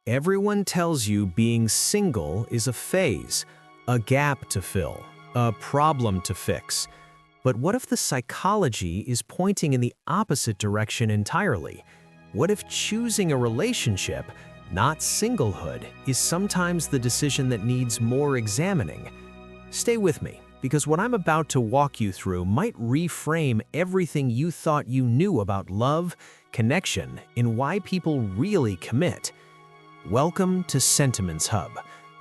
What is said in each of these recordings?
Everyone tells you being single is a phase, a gap to fill, a problem to fix. But what if the psychology is pointing in the opposite direction entirely? What if choosing a relationship, not singlehood, is sometimes the decision that needs more examining? Stay with me, because what I'm about to walk you through might reframe everything you thought you knew about love, connection, and why people really commit. Welcome to SentimentsHub,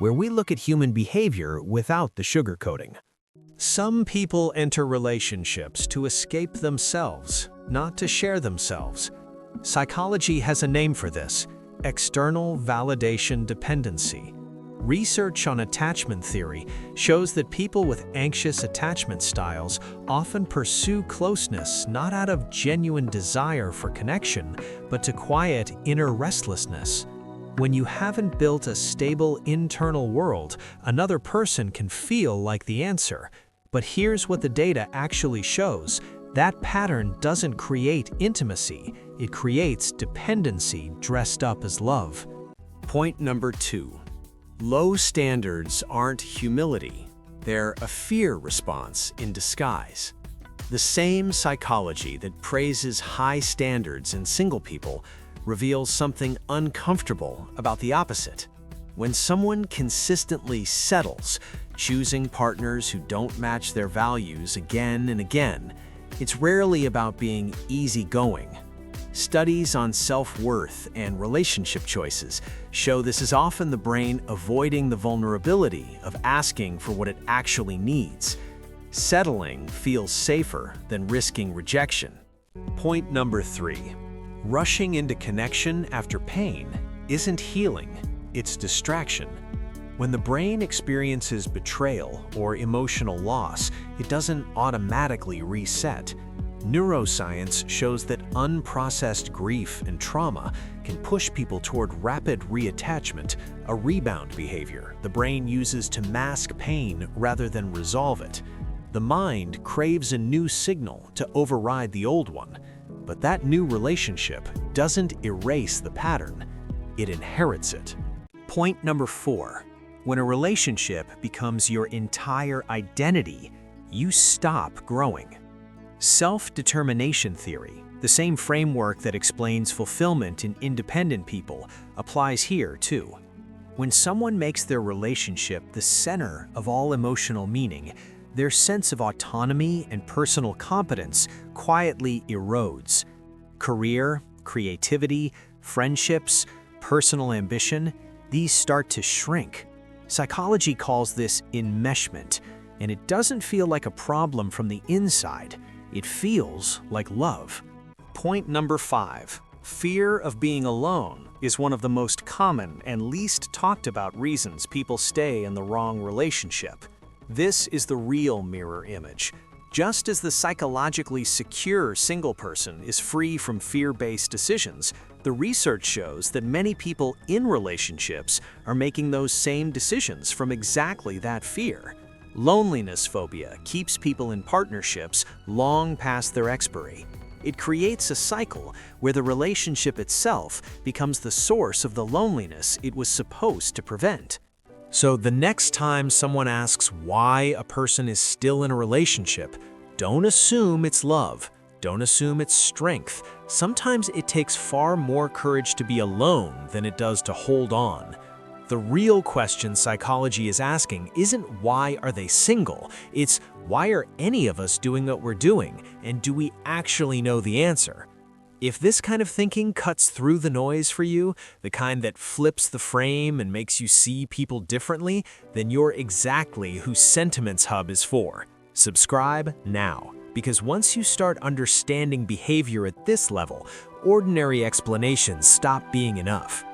where we look at human behavior without the sugarcoating. Some people enter relationships to escape themselves, not to share themselves. Psychology has a name for this: external validation dependency. Research on attachment theory shows that people with anxious attachment styles often pursue closeness not out of genuine desire for connection, but to quiet inner restlessness. When you haven't built a stable internal world, another person can feel like the answer. But here's what the data actually shows: that pattern doesn't create intimacy, it creates dependency dressed up as love. Point number 2. Low standards aren't humility, they're a fear response in disguise. The same psychology that praises high standards in single people reveals something uncomfortable about the opposite. When someone consistently settles, choosing partners who don't match their values again and again, it's rarely about being easygoing. Studies on self-worth and relationship choices show this is often the brain avoiding the vulnerability of asking for what it actually needs. Settling feels safer than risking rejection. Point number 3. Rushing into connection after pain isn't healing, it's distraction. When the brain experiences betrayal or emotional loss, it doesn't automatically reset. Neuroscience shows that unprocessed grief and trauma can push people toward rapid reattachment, a rebound behavior the brain uses to mask pain rather than resolve it. The mind craves a new signal to override the old one, but that new relationship doesn't erase the pattern, it inherits it. Point number 4. When a relationship becomes your entire identity, you stop growing. Self-determination theory, the same framework that explains fulfillment in independent people, applies here too. When someone makes their relationship the center of all emotional meaning, their sense of autonomy and personal competence quietly erodes. Career, creativity, friendships, personal ambition, these start to shrink. Psychology calls this enmeshment, and it doesn't feel like a problem from the inside. It feels like love. Point number 5. Fear of being alone is one of the most common and least talked about reasons people stay in the wrong relationship. This is the real mirror image. Just as the psychologically secure single person is free from fear-based decisions, the research shows that many people in relationships are making those same decisions from exactly that fear. Loneliness phobia keeps people in partnerships long past their expiry. It creates a cycle where the relationship itself becomes the source of the loneliness it was supposed to prevent. So the next time someone asks why a person is still in a relationship, don't assume it's love. Don't assume it's strength. Sometimes it takes far more courage to be alone than it does to hold on. The real question psychology is asking isn't why are they single, it's why are any of us doing what we're doing, and do we actually know the answer? If this kind of thinking cuts through the noise for you, the kind that flips the frame and makes you see people differently, then you're exactly who SentimentsHub is for. Subscribe now, because once you start understanding behavior at this level, ordinary explanations stop being enough.